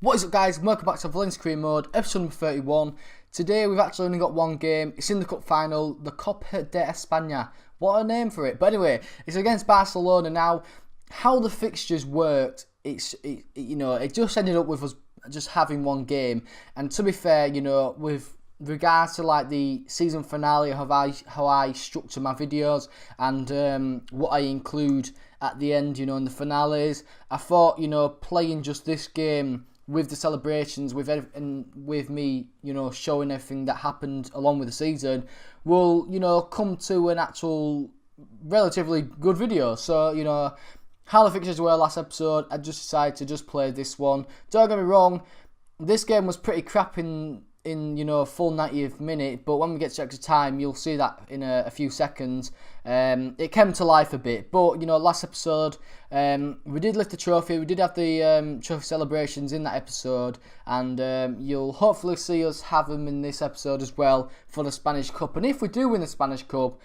What is up, guys? Welcome back to Valencia Career Mode, episode number 31. Today we've actually only got one game. It's in the cup final, the Copa de España. What a name for it. But anyway, it's against Barcelona. Now, how the fixtures worked, it just ended up with us just having one game. And to be fair, with regards to like the season finale, how I structure my videos and what I include at the end, in the finales, I thought, playing just this game with the celebrations, with me, showing everything that happened along with the season, will, come to an actual relatively good video. So, how the fixtures were last episode, I just decided to just play this one. Don't get me wrong, this game was pretty crap in full 90th minute, but when we get to extra time, you'll see that in a few seconds. It came to life a bit, but last episode we did lift the trophy. We did have the trophy celebrations in that episode, and you'll hopefully see us have them in this episode as well for the Spanish Cup. And if we do win the Spanish Cup,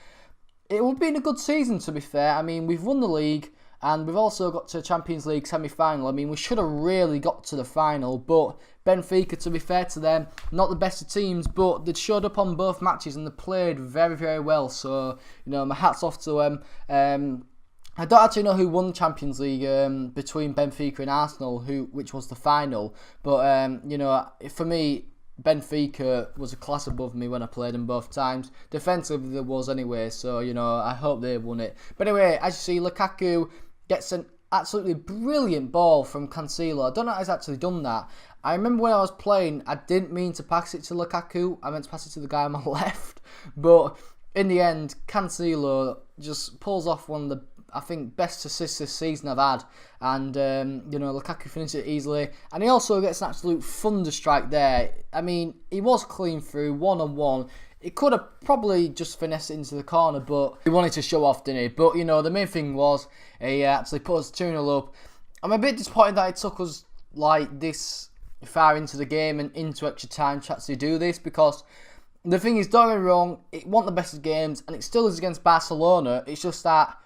it will be in a good season, to be fair. I mean, we've won the league, and we've also got to Champions League semi-final. I mean, we should have really got to the final, but Benfica, to be fair to them, not the best of teams, but they showed up on both matches and they played very, very well. So, my hat's off to them. I don't actually know who won the Champions League between Benfica and Arsenal, which was the final. But, for me, Benfica was a class above me when I played them both times. Defensively, there was anyway, so, I hope they won it. But anyway, as you see, Lukaku gets an absolutely brilliant ball from Cancelo. I don't know how he's actually done that. I remember when I was playing, I didn't mean to pass it to Lukaku. I meant to pass it to the guy on my left. But in the end, Cancelo just pulls off one of the, I think, best assists this season I've had. And, Lukaku finished it easily. And he also gets an absolute thunder strike there. I mean, he was clean through, one-on-one. He could have probably just finessed it into the corner, but he wanted to show off, didn't he? But, the main thing was he actually put us 2-0 up. I'm a bit disappointed that it took us like this far into the game and into extra time to actually do this, because the thing is, don't get me wrong, it wasn't the best of games, and it still is against Barcelona. It's just that,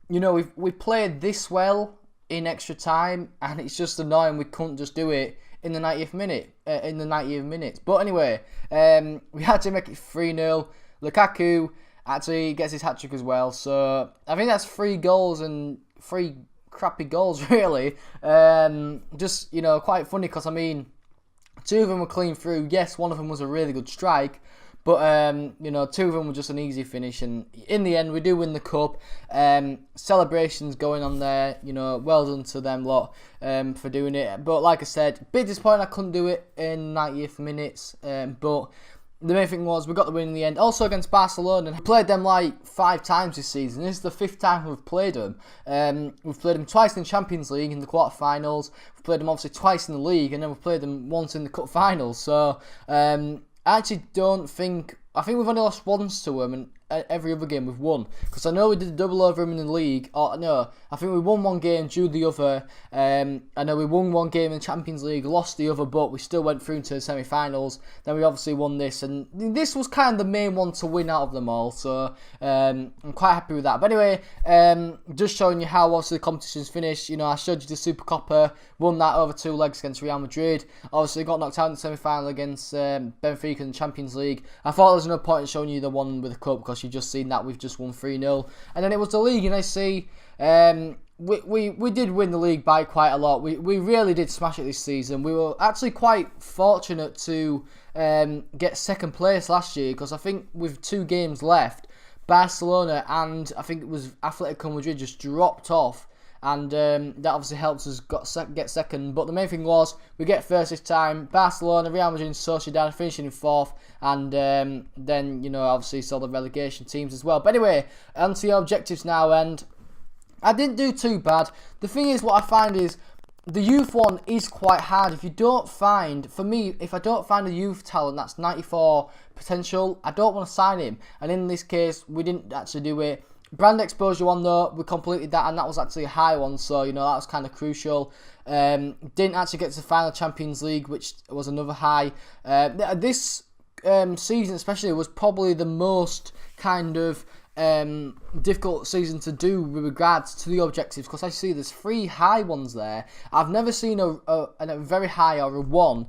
we played this well in extra time, and it's just annoying we couldn't just do it in the 90th minute, But anyway, we had to make it 3-0. Lukaku actually gets his hat-trick as well. So I think that's 3 goals and 3 crappy goals, really. Just, quite funny because, I mean, 2 of them were clean through. Yes, one of them was a really good strike. But, 2 of them were just an easy finish. And in the end, we do win the cup. Celebrations going on there. Well done to them lot for doing it. But like I said, a bit disappointed I couldn't do it in 90th minutes. But the main thing was we got the win in the end. Also against Barcelona. We played them like 5 times this season. This is the 5th time we've played them. We've played them twice in the Champions League in the quarterfinals. We've played them obviously twice in the league. And then we've played them once in the cup finals. So, I actually don't think... I think we've only lost once to them, and every other game we've won. Because I know we did a double over them in the league. Or no, I think we won one game, drew the other. I know we won one game in the Champions League, lost the other, but we still went through into the semi-finals. Then we obviously won this, and this was kind of the main one to win out of them all. So I'm quite happy with that. But anyway, just showing you how obviously the competition's finished. I showed you the Super Copa, won that over 2 legs against Real Madrid. Obviously got knocked out in the semi-final against Benfica in the Champions League. I thought there was no point in showing you the one with the cup because you've just seen that we've just won 3-0. And then it was the league, and I see we did win the league by quite a lot. We really did smash it this season. We were actually quite fortunate to get second place last year, because I think with 2 games left, Barcelona and I think it was Atletico Madrid just dropped off. And that obviously helps us get second. But the main thing was, we get first this time. Barcelona, Real Madrid and Sociedad finishing in 4th. And then, obviously saw the relegation teams as well. But anyway, on to your objectives now. And I didn't do too bad. The thing is, what I find is, the youth one is quite hard. If you don't find, for me, if I don't find a youth talent that's 94 potential, I don't want to sign him. And in this case, we didn't actually do it. Brand exposure one though, we completed that, and that was actually a high one, so that was kind of crucial. Didn't actually get to the final Champions League, which was another high. This season especially was probably the most kind of difficult season to do with regards to the objectives, because I see there's 3 high ones there. I've never seen a very high or a 1,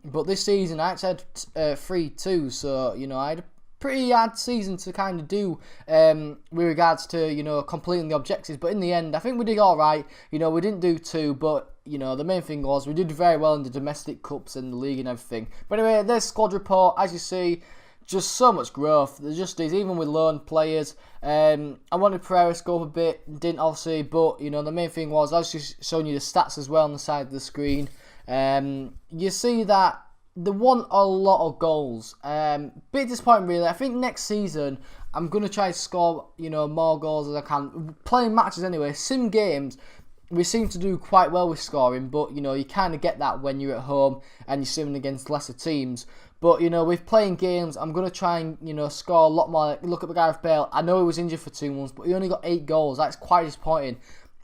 but this season I actually had 3 too, so you know, I had a pretty hard season to kind of do with regards to, you know, completing the objectives, but in the end I think we did alright. You know, we didn't do 2, but you know, the main thing was we did very well in the domestic cups and the league and everything. But anyway, there's squad report. As you see, just so much growth. There just is, even with loan players. I wanted Pereira to go up a bit, didn't obviously, but you know, the main thing was I was just showing you the stats as well on the side of the screen. You see that they won a lot of goals. Bit disappointing really. I think next season I'm gonna try to score, you know, more goals as I can. Playing matches anyway, sim games, we seem to do quite well with scoring, but you know, you kind of get that when you're at home and you're simming against lesser teams. But you know, with playing games, I'm going to try and, you know, score a lot more. Look at Gareth Bale. I know he was injured for 2 months, but he only got 8 goals. That's quite disappointing.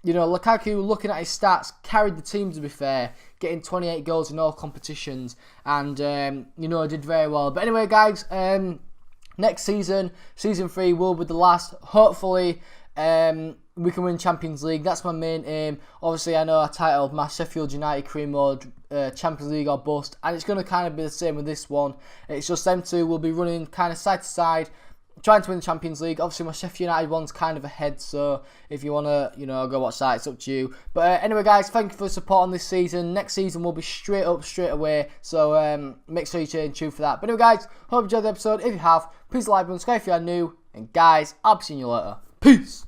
You know, Lukaku, looking at his stats, carried the team, to be fair, getting 28 goals in all competitions, and you know, did very well. But anyway, guys, next season, season 3 will be the last. Hopefully, we can win Champions League. That's my main aim. Obviously, I know I titled my Sheffield United career mode Champions League or bust, and it's going to kind of be the same with this one. It's just them two will be running kind of side to side, trying to win the Champions League. Obviously, my Sheffield United one's kind of ahead, so if you want to, you know, go watch that, it's up to you. But anyway, guys, thank you for the support on this season. Next season will be straight up, straight away, so make sure you change tune for that. But anyway, guys, hope you enjoyed the episode. If you have, please like and subscribe if you are new, and guys, I'll be seeing you later. Peace!